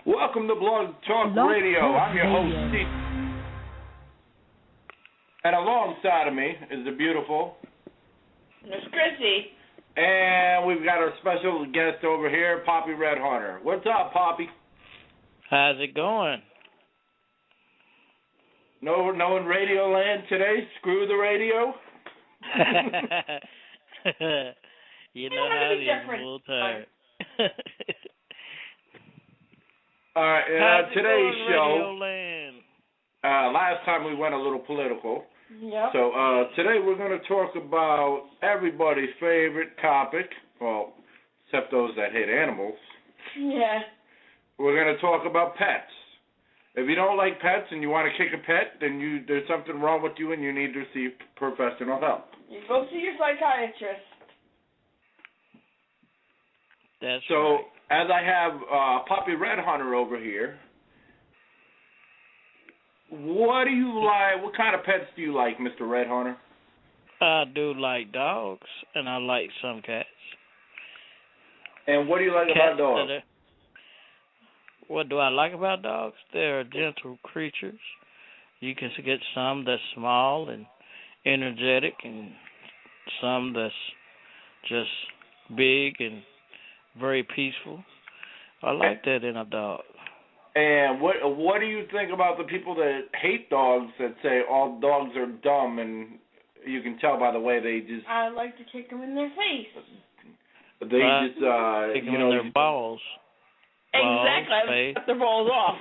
Welcome to Blog Talk Radio. I'm your host, Steve. And alongside of me is the beautiful Miss Chrissy. And we've got our special guest over here, Poppy Red Hunter. What's up, Poppy? How's it going? No in Radio Land today? Screw the radio? You know how it is, a little tired. All right, today's show, Land? last time we went a little political. Yep. So today we're going to talk about everybody's favorite topic, well, except those that hate animals. Yeah. We're going to talk about pets. If you don't like pets and you want to kick a pet, then there's something wrong with you and you need to receive professional help. You go see your psychiatrist. That's so, right. As I have Poppy Red Hunter over here, what do you like? What kind of pets do you like, Mr. Red Hunter? I do like dogs, and I like some cats. And what do you like about dogs? What do I like about dogs? They're gentle creatures. You can get some that's small and energetic, and some that's just big and very peaceful. I like that in a dog. And what do you think about the people that hate dogs, that say all dogs are dumb, and you can tell by the way they just... I like to kick them in their face. They just, kick them in their balls. Exactly. I cut their balls off.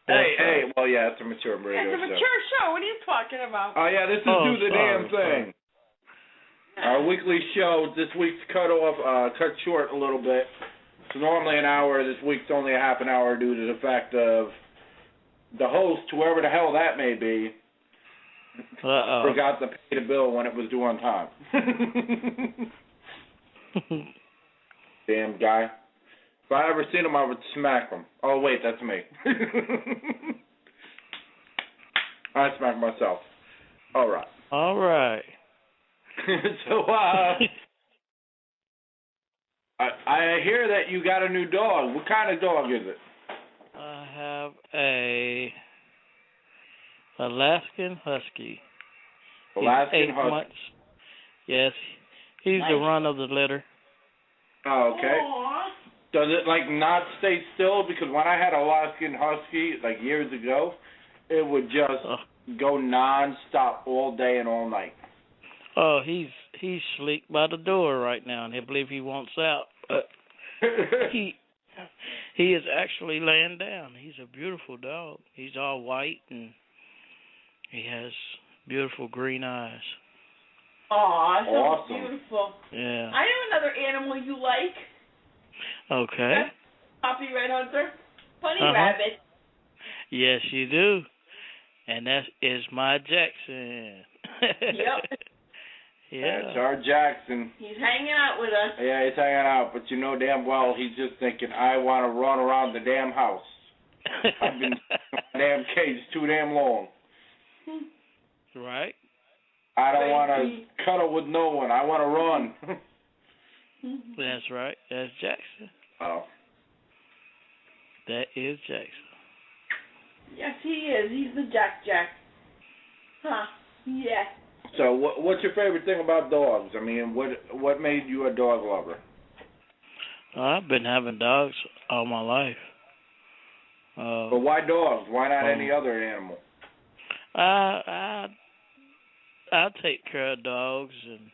Hey, well, yeah, it's a mature radio show. It's a mature show. What are you talking about? Oh, yeah, this is Do the Damn Thing. Our weekly show, this week's cut short a little bit. So normally an hour, this week's only a half an hour due to the fact of the host, whoever the hell that may be, forgot to pay the bill when it was due on time. Damn guy. If I ever seen him, I would smack him. Oh, wait, that's me. I smacked myself. All right. All right. So, I hear that you got a new dog. What kind of dog is it? I have a Alaskan Husky. Alaskan He's 8 Husky. months. Yes, he's the run of the litter. Oh, okay. Aww. Does it, not stay still? Because when I had Alaskan Husky, years ago, it would just go non-stop all day and all night. Oh, he's sleep by the door right now, and I believe he wants out. But he is actually laying down. He's a beautiful dog. He's all white, and he has beautiful green eyes. Aw, so awesome. Beautiful. Yeah. I know another animal you like. Okay. Poppy Red Hunter. Bunny rabbit. Yes, you do. And that is my Jackson. Yep. Yeah. That's our Jackson. He's hanging out with us. Yeah, he's hanging out, but you know damn well he's just thinking, I want to run around the damn house. I've been in my damn cage too damn long. Right. I don't want to cuddle with no one. I want to run. That's right. That's Jackson. Oh. That is Jackson. Yes, he is. He's the Jack. Huh. Yeah. So what's your favorite thing about dogs? I mean, what made you a dog lover? I've been having dogs all my life. But why dogs? Why not any other animal? I take care of dogs, and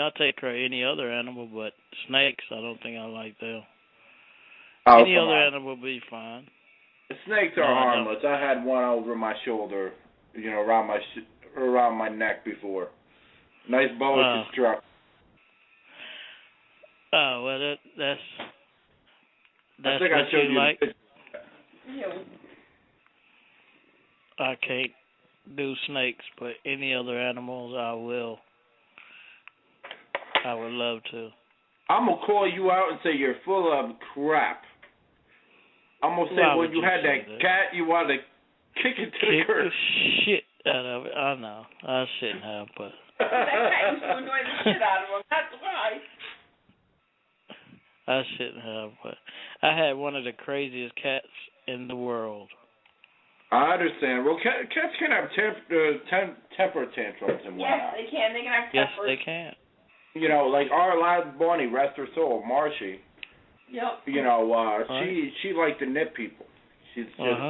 I take care of any other animal, but snakes, I don't think I like them. Any other animal would be fine. The snakes are harmless. I had one over my shoulder, around my neck before. Nice boa struck. Oh, well, that's I think what I showed you like. Yeah. I can't do snakes, but any other animals I would love to. I'm going to call you out and say you're full of crap. I'm going to say when you had that cat, you wanted to kick it to the curb. Kick the shit out of it. I know. I shouldn't have, but... That cat used to annoy the shit out of him. That's why. I shouldn't have, but I had one of the craziest cats in the world. I understand. Well, cats can have temper tantrums and whatnot. Yes, they can. They can have Yes, tempers. they can. You know, like our last bunny, rest her soul, Marshy. Yep. You know, Right. she liked to nip people. She's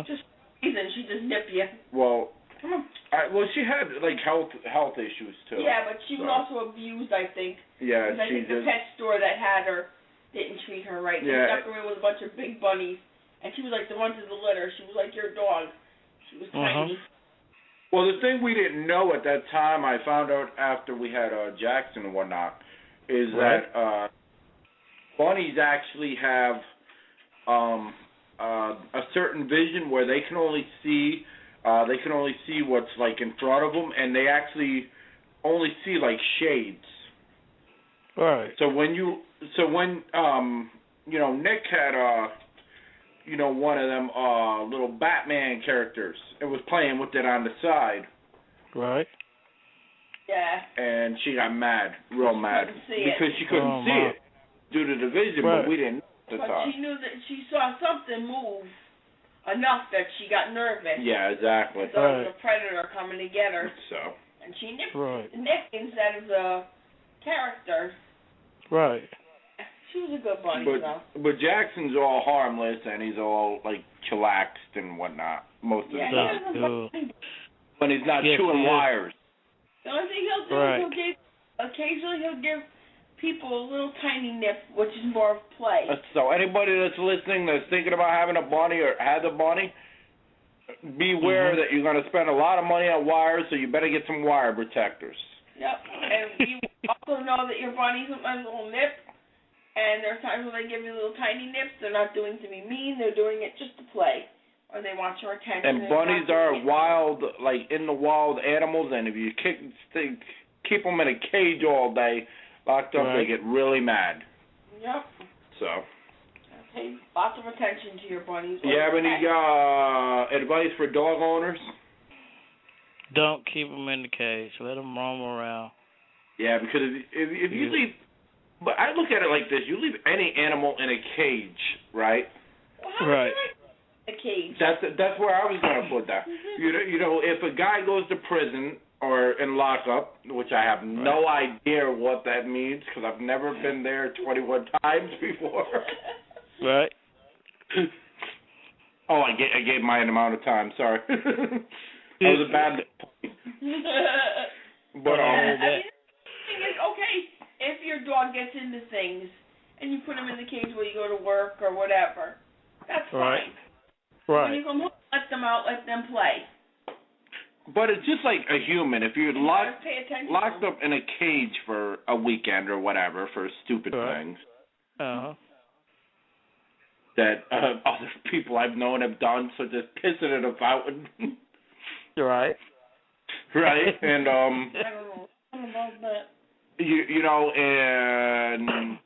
Just reason she just nip you. well, she had like health issues too. Yeah, but she was also abused, I think. Yeah, I think the pet store that had her didn't treat her right. They Yeah. stuck her in with a bunch of big bunnies, and she was like the one to the litter. She was like your dog. She was tiny. Well, the thing we didn't know at that time, I found out after we had Jackson and whatnot, is that bunnies actually have a certain vision where they can only see what's like in front of them, and they actually only see like shades. Right. So when Nick had one of them little Batman characters and was playing with it on the side. Right. Yeah. And she got mad, real mad, because she couldn't see it due to the vision, but we didn't know at the time. But she knew that she saw something move enough that she got nervous. Yeah, exactly. So it was a predator coming to get her. So. And she nipped Right. instead of the character. Right. She was a good bunny, though. But Jackson's all harmless, and he's all, like, chillaxed and whatnot most of the time. When he's not chewing wires. The only thing he'll do is occasionally he'll give people a little tiny nip, which is more of play. So anybody that's listening that's thinking about having a bunny or has a bunny, beware that you're going to spend a lot of money on wires, so you better get some wire protectors. Yep. And you also know that your bunny sometimes will nip. And there are times when they give you little tiny nips. They're not doing it to be mean. They're doing it just to play. Or they want your attention. And bunnies are wild, like in the wild animals. And if you keep them in a cage all day, locked up, they get really mad. Yep. So. Pay lots of attention to your bunnies. You have any advice for dog owners? Don't keep them in the cage. Let them roam around. Yeah, because if you leave. But I look at it like this: you leave any animal in a cage, right? Well, how would you like a cage? That's where I was going to put that. You know, if a guy goes to prison or in lockup, which I have no idea what that means because I've never been there 21 times before. Right. Oh, I gave mine amount of time. Sorry. That was a bad point. But I mean, the thing is, okay, if your dog gets into things and you put him in the cage while you go to work or whatever, that's fine. Right. When you come home, let them out, let them play. But it's just like a human. If you're locked up in a cage for a weekend or whatever for stupid things that other people I've known have done, such as pissing in a fountain. Right. Right. And I don't know about that. You know, and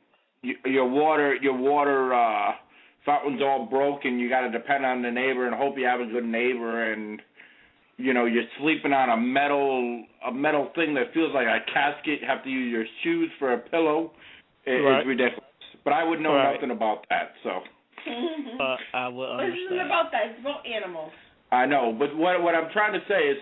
your water fountain's all broken. You got to depend on the neighbor and hope you have a good neighbor. And you know, you're sleeping on a metal thing that feels like a casket. You have to use your shoes for a pillow. It's ridiculous. But I would know nothing about that. So. I would understand. This isn't about that. It's about animals. I know, but what I'm trying to say is,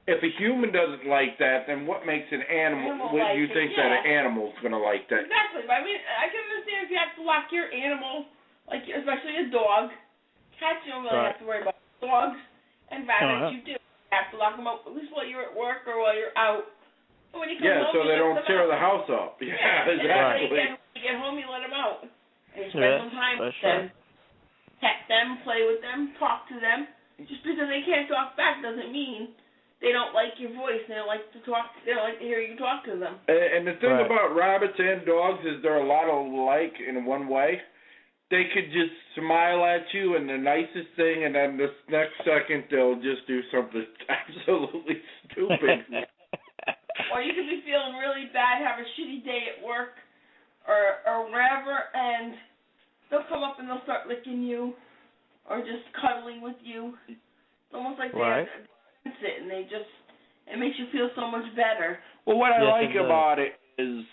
if a human doesn't like that, then what makes an animal? What do you think that an animal's going to like that? Exactly. I mean, I can understand if you have to lock your animal, like especially a dog. Cats you don't really have to worry about. Dogs and rabbits you do. You have to lock them up at least while you're at work or while you're out. But when you come home, so they don't tear the house up. Yeah, exactly. When you get home, you let them out. And you spend some time with them. Pet them, play with them, talk to them. Just because they can't talk back doesn't mean they don't like your voice. They don't like to talk. They don't like to hear you talk to them. And the thing about rabbits and dogs is they're a lot alike in one way. They could just smile at you and the nicest thing, and then the next second they'll just do something absolutely stupid. Or you could be feeling really bad, have a shitty day at work or wherever, and they'll come up and they'll start licking you or just cuddling with you. It's almost like they have to sit, and it makes you feel so much better. Well, what I like about it is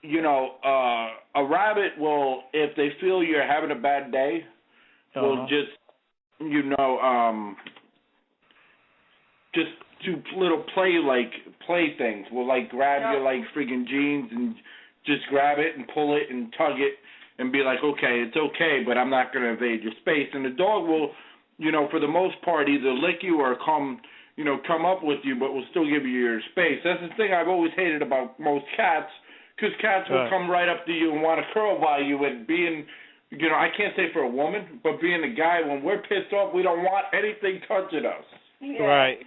a rabbit will, if they feel you're having a bad day, will just, just do little play things. Will grab your freaking jeans and just grab it and pull it and tug it and be like, okay, it's okay, but I'm not going to invade your space. And the dog will, for the most part, either lick you or come up with you, but will still give you your space. That's the thing I've always hated about most cats, because cats will come right up to you and want to curl by you, and being, I can't say for a woman, but being a guy, when we're pissed off, we don't want anything touching us. Yeah. Right.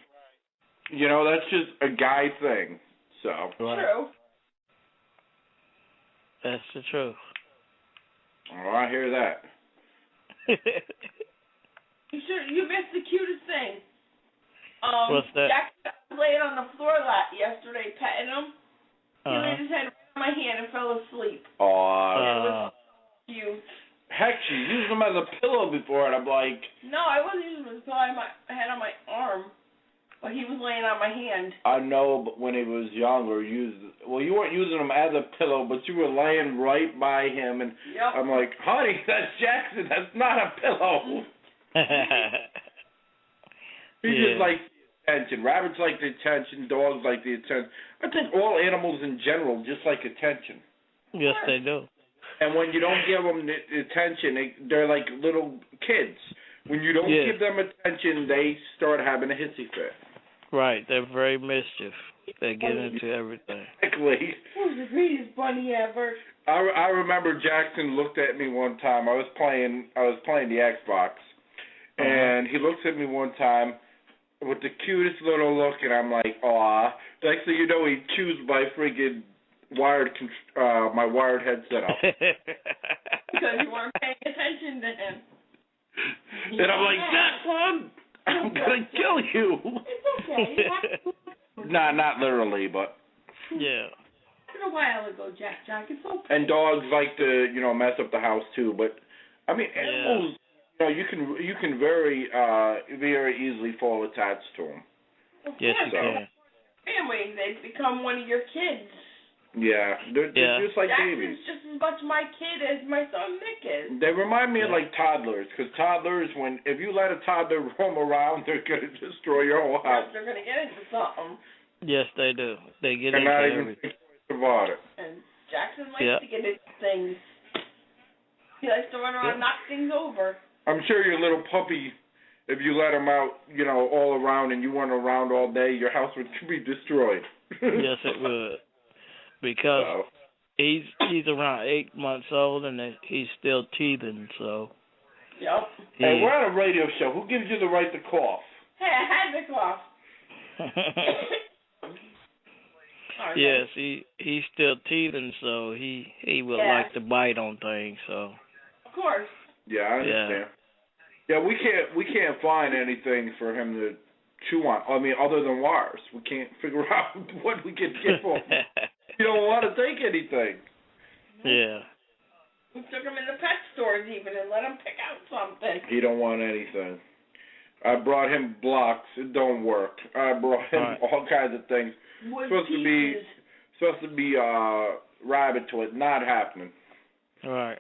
That's just a guy thing. So. True. That's the truth. Oh, I hear that. You missed the cutest thing. What's that? Jack was laying on the floor yesterday, petting him. He laid his head on my hand and fell asleep. Oh. It was cute. Heck, she used him as a pillow before, and I'm like. No, I wasn't using him as a pillow. I had head on my arm, but he was laying on my hand. I know, but when he was younger, you weren't using him as a pillow, but you were laying right by him, and I'm like, honey, that's Jackson. That's not a pillow. He just likes the attention. Rabbits like the attention. Dogs like the attention. I think all animals in general just like attention. Yes, they do. And when you don't give them the attention, they're like little kids. When you don't give them attention, they start having a hissy fit. Right. They're very mischief. They get into everything. Exactly. Who's the greatest bunny ever? I remember Jackson looked at me one time. I was playing the Xbox, and he looks at me one time with the cutest little look, and I'm like, aw. Next thing you know, he chews my freaking my wired headset off. Because you weren't paying attention to him. And I'm like, Jackson, I'm gonna kill you. It's okay. Not literally, but. Yeah. A while ago, Jack. It's okay. And dogs like to, mess up the house too. But I mean, animals, you can very, very easily fall attached to them. Yes, you can. Family, they become one of your kids. Yeah, they're just like babies. Jackson's just as much my kid as my son Nick is. They remind me of like toddlers, because toddlers, if you let a toddler roam around, they're gonna destroy your whole house. They're gonna get into something. Yes, they do. They get into everything. About it. And Jackson likes to get into things. He likes to run around and knock things over. I'm sure your little puppy, if you let him out, all around and you run around all day, your house would be destroyed. Yes, it would. Because he's around 8 months old and he's still teething, so. Yep. Hey, we're on a radio show. Who gives you the right to cough? Hey, I had to cough. Yes, he's still teething, so he would like to bite on things. So. Of course. Yeah, I understand. Yeah, we can't find anything for him to chew on. I mean, other than wires, we can't figure out what we can give him. You don't want to take anything. Yeah. We took him in the pet stores even and let him pick out something. He don't want anything. I brought him blocks. It don't work. I brought him all kinds of things. Supposed to be rabbit toys. Not happening. Right.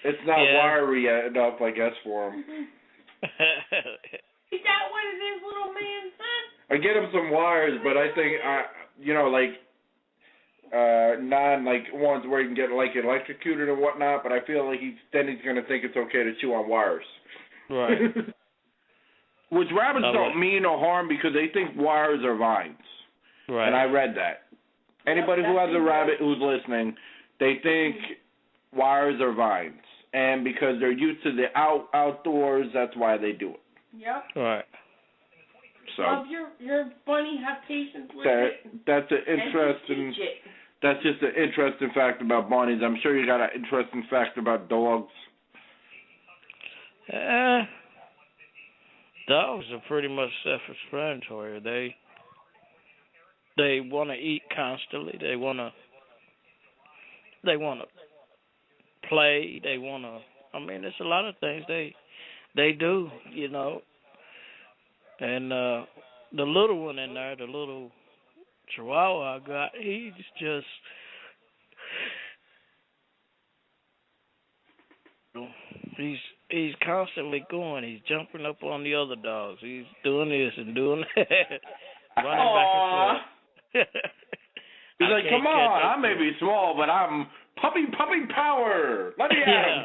It's not wiry enough, I guess, for him. Is that what it is, little man, son? I get him some wires, but I think ones where you can get electrocuted or whatnot. But I feel like he's gonna think it's okay to chew on wires. Right. Which rabbits don't mean no harm because they think wires are vines. Right. And I read that. Anybody who has a rabbit who's listening, they think wires are vines. And because they're used to the outdoors, that's why they do it. Yep. Right. So. Love your bunny. Have patience with it. That's an interesting. That's just an interesting fact about bunnies. I'm sure you got an interesting fact about dogs. Dogs are pretty much self-explanatory. They want to eat constantly. They want to play. They want to. I mean, there's a lot of things they do, And the little one in there, the little Chihuahua I got, he's just He's constantly going. He's jumping up on the other dogs. He's doing this and doing that, running back and forth. He's like, come on, I may be small, but I'm puppy power. Let me at him.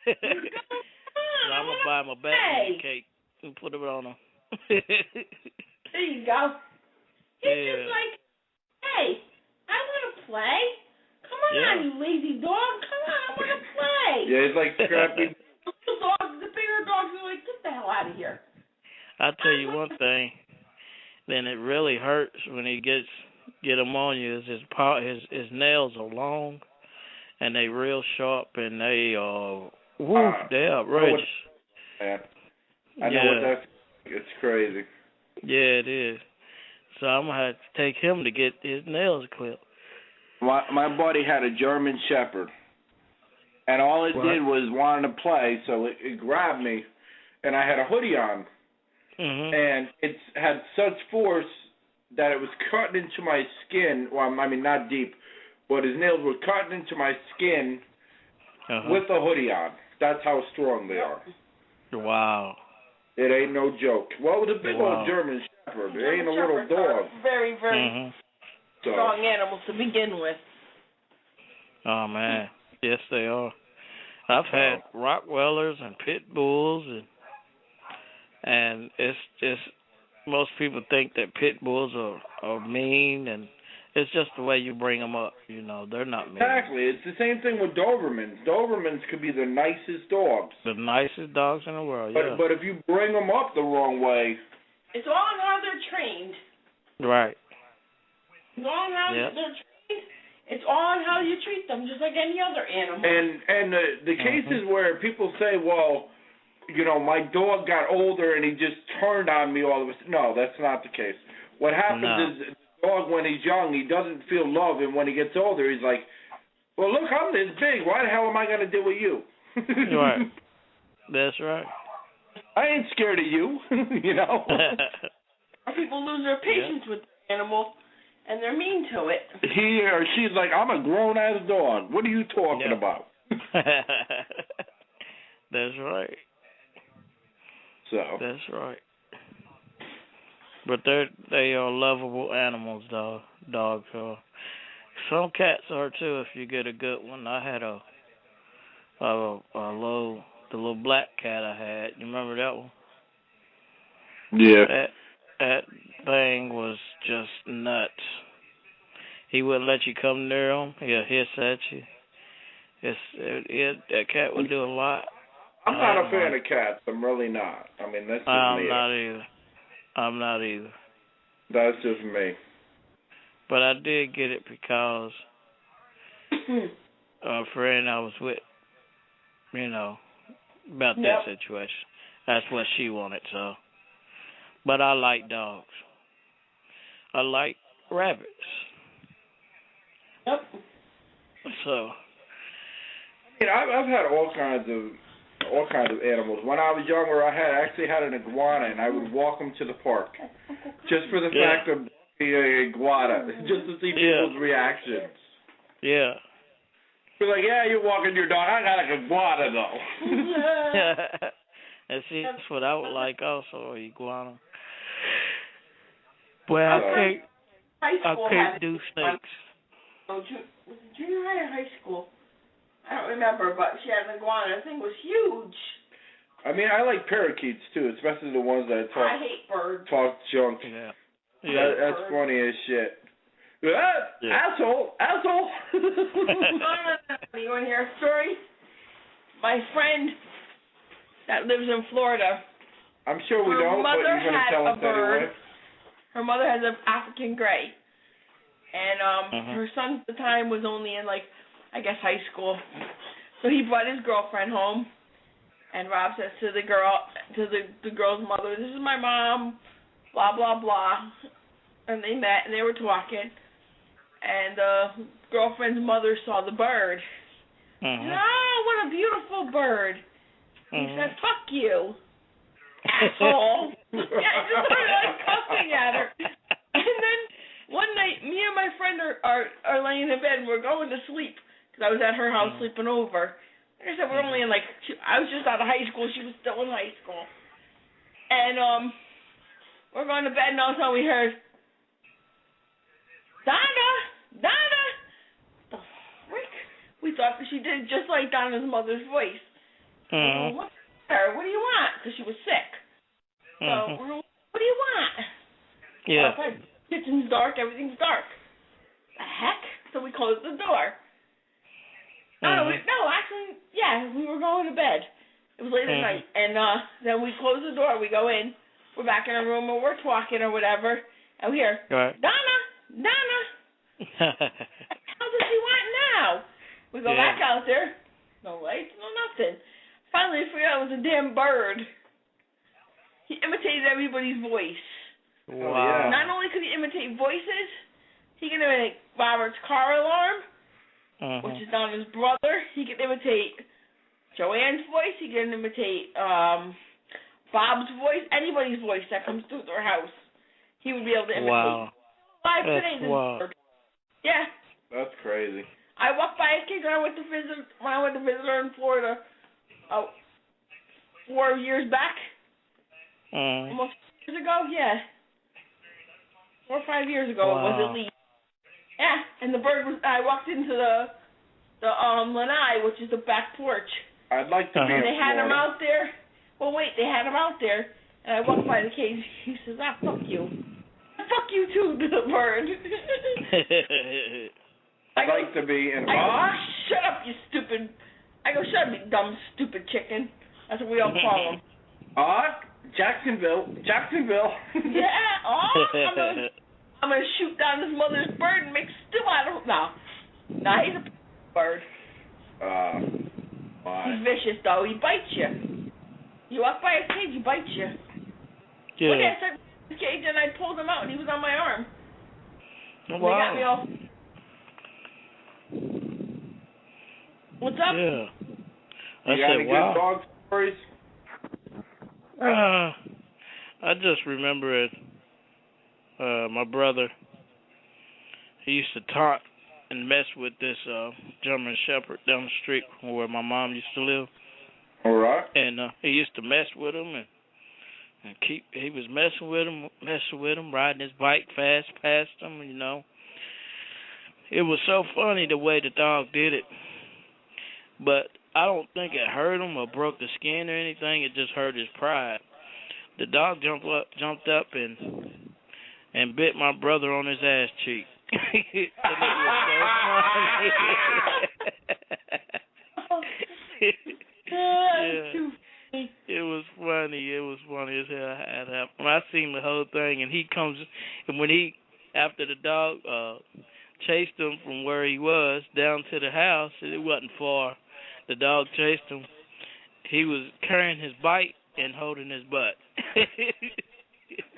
So I'm going to buy him a Batman cake and put it on him. There you go. He's just like, hey, I want to play. Come on, you lazy dog. Come on, I want to play. Yeah, he's like Scrappy. The bigger dogs are like, get the hell out of here. I'll tell you one thing. Then it really hurts when he get them on you. Is his nails are long, and they real sharp, and they they're outrageous. I know what that's. It's crazy. Yeah, it is. So I'm gonna have to take him to get his nails clipped. My buddy had a German Shepherd, and all it did was wanted to play, so it grabbed me, and I had a hoodie on, and it had such force that it was cutting into my skin. Well, I mean, not deep, but his nails were cutting into my skin with the hoodie on. That's how strong they are. Wow. It ain't no joke. Well, it was a big old German Shepherd. It ain't a little dog. Very, very strong animals to begin with. Oh, man. Yes, they are. I've had Rottweilers and Pit Bulls, and it's just most people think that Pit Bulls are mean, and it's just the way you bring them up. You know, they're not mean. Exactly. It's the same thing with Dobermans. Dobermans could be the nicest dogs. The nicest dogs in the world, But if you bring them up the wrong way... It's all on how they're trained. Right. It's all on how they're trained. It's all on how you treat them, just like any other animal. And the cases where people say, well, you know, my dog got older and he just turned on me all of a sudden. No, that's not the case. What happens is the dog, when he's young, he doesn't feel love, and when he gets older, he's like, well, look, I'm this big. Why the hell am I going to deal with you? Right. That's right. I ain't scared of you, you know. People lose their patience with the animal, and they're mean to it. He or she's like, I'm a grown-ass dog. What are you talking about? That's right. So. That's right. But they are lovable animals, dogs are. Some cats are too if you get a good one. I had the little black cat I had. You remember that one? Yeah. That thing was just nuts. He wouldn't let you come near him. He'll hiss at you. That cat would do a lot. I'm not a fan of cats. I'm really not. I mean, that's just me. I'm not either. That's just me. But I did get it because a friend I was with, you know, about that situation. That's what she wanted, so. But I like dogs. I like rabbits. Yep. So. I mean, I've had all kinds of animals. When I was younger, I actually had an iguana, and I would walk them to the park just for the fact of being an iguana, just to see people's reactions. Yeah. Be like, yeah, you're walking your dog. I got an iguana though. And see, that's what I would like also, iguana. Well, I can't do snakes. Was it junior high or high school? I don't remember, but she had an iguana. The thing was huge. I mean, I like parakeets too, especially the ones that I hate birds. Talk junk. Yeah. That's funny as shit. Asshole! You want to hear a story? My friend that lives in Florida. I'm sure we don't, but you're going to tell us anyway. Her mother has an African gray. And her son at the time was only in, like, I guess high school. So he brought his girlfriend home. And Rob says to the girl's mother, this is my mom, blah, blah, blah. And they met and they were talking. And the girlfriend's mother saw the bird. She said, oh, what a beautiful bird. He said, fuck you, asshole. Yeah, he just started like cussing at her. And then one night, me and my friend are laying in bed and we're going to sleep because I was at her house sleeping over. Like I said, we're only in I was just out of high school. She was still in high school. And we're going to bed and all of a sudden we heard, Donna! Donna! The frick? We thought that she did just like Donna's mother's voice. What's her? What do you want? Because she was sick. So, what do you want? Yeah. Outside, kitchen's dark, everything's dark. The heck? So we closed the door. Actually, we were going to bed. It was late at night. And then we close the door, we go in, we're back in our room, or we're talking or whatever, and we hear, Donna! Donna! How does she want now? We go back out there, no lights, no nothing. Finally, we figured out it was a damn bird. He imitated everybody's voice. Wow. Not only could he imitate voices, he could imitate Robert's car alarm, which is Donna's brother. He could imitate Joanne's voice. He could imitate Bob's voice. Anybody's voice that comes through their house, he would be able to imitate. Wow. Live today, this bird. Yeah. That's crazy. I walked by his cage when I went to visit her in Florida 4 years back. Almost 4 years ago, 4 or 5 years ago it was at least. Yeah, and the bird was. I walked into the lanai, which is the back porch. I'd like to be. And they had him out there. Well, wait, they had him out there, and I walked by the cage. He says, fuck you. Fuck you too, the bird. I'd like to be involved. I go, shut up, you stupid. I go, shut up, you dumb, stupid chicken. That's what we all call him. Jacksonville. Yeah, I'm gonna shoot down his mother's bird and make stew out of him. No, he's a bird. He's vicious though. He bites you. You walk by his cage, he bites you. Yeah. One day I started his cage and I pulled him out and he was on my arm. Wow. They got me all. What's up? Yeah. You got any good dog stories? I just remember it. My brother, he used to taunt and mess with this German Shepherd down the street from where my mom used to live. All right. And he used to mess with him and he was messing with him, riding his bike fast past him, you know. It was so funny the way the dog did it. But I don't think it hurt him or broke the skin or anything. It just hurt his pride. The dog jumped up and bit my brother on his ass cheek. And it was so funny. It was funny as hell. When I seen the whole thing, and he comes, and after the dog chased him from where he was down to the house, and it wasn't far. The dog chased him. He was carrying his bike and holding his butt.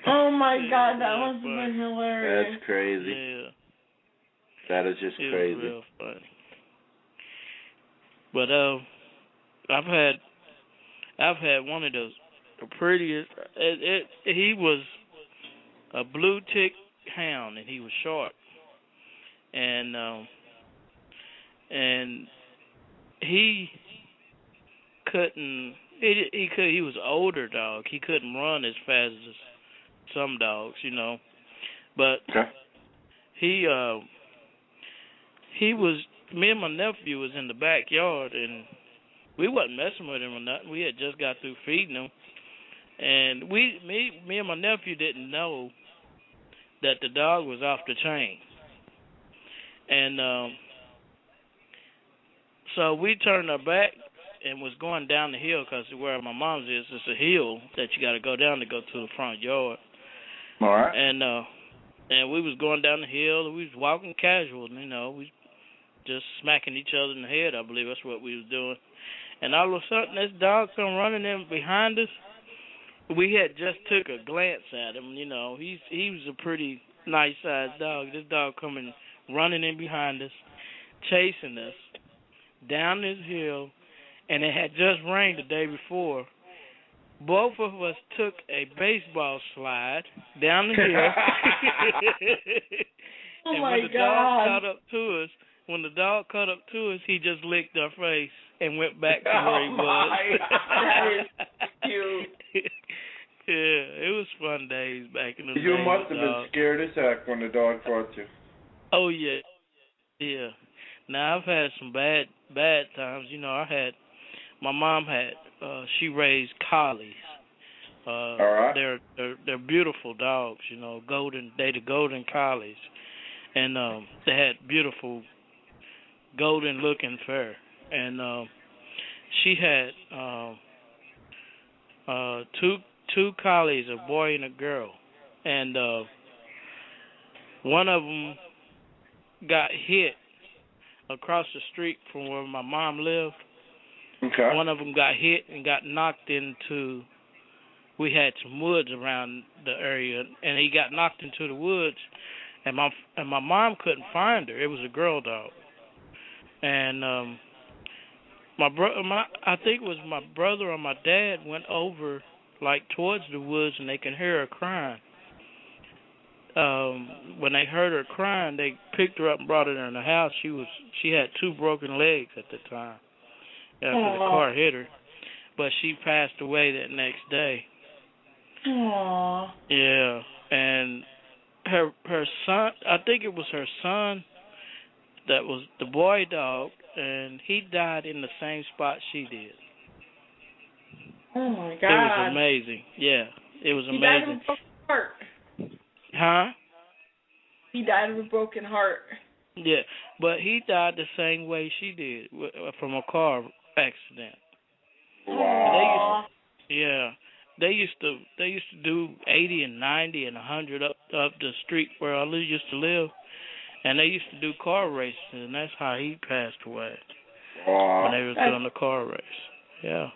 Oh my God, that must have been hilarious. That's crazy. Yeah. That is just crazy. It was real funny. But I've had one of those prettiest. He was a blue tick hound, and he was short, and he couldn't. He was an older dog. He couldn't run as fast as some dogs, you know. But he was. Me and my nephew was in the backyard, and we wasn't messing with him or nothing. We had just got through feeding him, and me and my nephew didn't know that the dog was off the chain, and so we turned our back and was going down the hill because where my mom's is, it's a hill that you got to go down to go to the front yard. All right. And we was going down the hill. We was walking casual, you know. We just smacking each other in the head. I believe that's what we was doing. And all of a sudden, this dog come running in behind us. We had just took a glance at him, you know. He was a pretty nice sized dog. This dog coming running in behind us, chasing us down this hill. And it had just rained the day before, both of us took a baseball slide down the hill. Oh And my when the God. dog caught up to us, he just licked our face and went back to where he was. That is cute. Yeah, it was fun days back in the day. You must have been scared as heck when the dog fought you. Oh yeah, yeah. Now I've had some bad times. You know, my mom had she raised collies. All right. They're beautiful dogs. You know, the golden collies, and they had beautiful golden looking fur. And she had two collies, a boy and a girl, and one of them got hit across the street from where my mom lived. Okay. One of them got hit and got knocked into. We had some woods around the area, and he got knocked into the woods, and my mom couldn't find her. It was a girl dog, and I think it was my brother or my dad went over like towards the woods, and they could hear her crying. When they heard her crying, they picked her up and brought her in the house. She had 2 broken legs at the time after the car hit her, but she passed away that next day. Aww. Yeah, and her son, I think it was her son that was the boy dog, and he died in the same spot she did. Oh my God. It was amazing. Yeah, it was amazing. He died of a broken heart. Huh? He died of a broken heart. Yeah, but he died the same way she did, from a car accident. Wow. They used to do 80 and 90 and 100 up the street where I used to live, and they used to do car races, and that's how he passed away. Wow. When they was doing the car race. Yeah.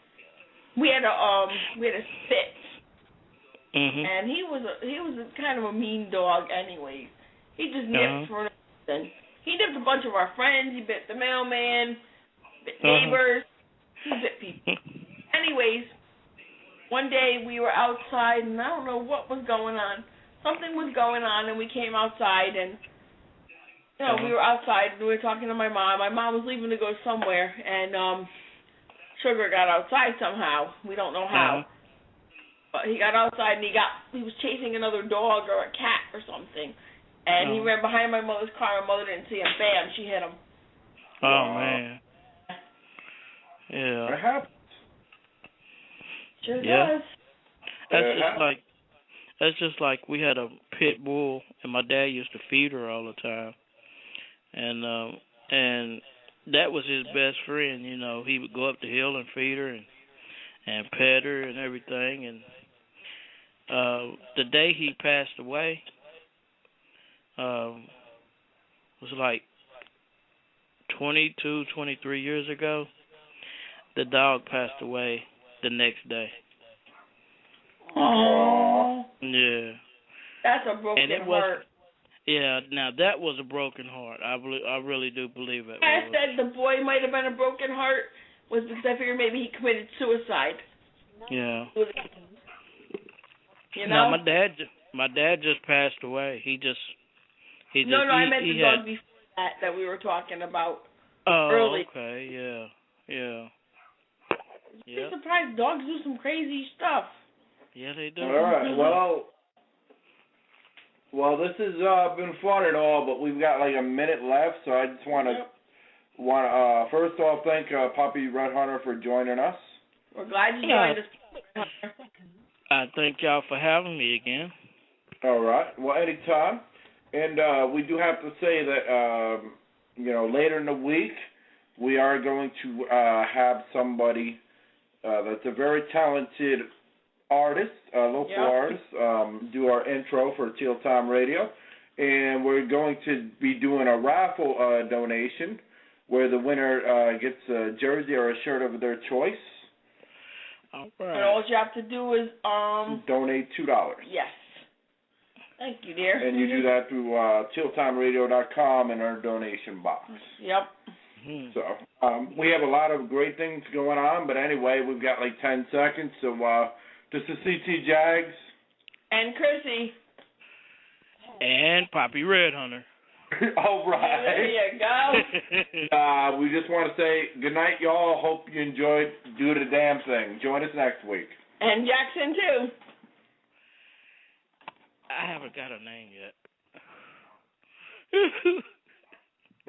We had a Spitz. Mhm. And he was a kind of a mean dog anyway. He just nipped for nothing. He nipped a bunch of our friends. He bit the mailman, bit neighbors. He bit people. Anyways, one day we were outside, and I don't know what was going on. Something was going on, and we came outside, and we were outside, and we were talking to my mom. My mom was leaving to go somewhere, and Sugar got outside somehow. We don't know how. But he got outside, and he was chasing another dog or a cat or something. And he ran behind my mother's car, and Mother didn't see him. Bam, she hit him. Oh, man. Yeah. That happens. Sure does. That's just like we had a pit bull, and my dad used to feed her all the time. And that was his best friend, you know. He would go up the hill and feed her and pet her and everything. And the day he passed away was like 22, 23 years ago. The dog passed away the next day. Oh. Yeah. That's a broken heart. Yeah, now that was a broken heart. I really do believe it. I said the boy might have been a broken heart was because I figured maybe he committed suicide. Yeah. You know? No, my dad just passed away. I meant the dog before that we were talking about. Oh, early. Okay, yeah. I'm surprised dogs do some crazy stuff. Yeah, they do. All right, well, this has been fun and all, but we've got like a minute left, so I just want to first off thank Poppy Red Hunter for joining us. We're glad you joined us. I thank y'all for having me again. All right, well, anytime. And we do have to say that later in the week we are going to have somebody that's a very talented artist, local artist, do our intro for Teal Time Radio. And we're going to be doing a raffle donation where the winner gets a jersey or a shirt of their choice. All right. And all you have to do is donate $2. Yes. Thank you, dear. And you do that through tealtimeradio.com in our donation box. Yep. So we have a lot of great things going on, but anyway, we've got like 10 seconds. So this is CT Jags. And Chrissy. And Poppy Red Hunter. All right. There you go. We just want to say good night, y'all. Hope you enjoyed Do the Damn Thing. Join us next week. And Jackson, too. I haven't got a name yet.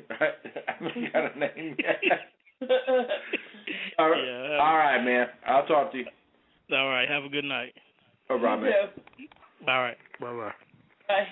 I haven't got a name yet. All right, man. I'll talk to you. All right. Have a good night. All right, man. All right. Bye-bye. Bye.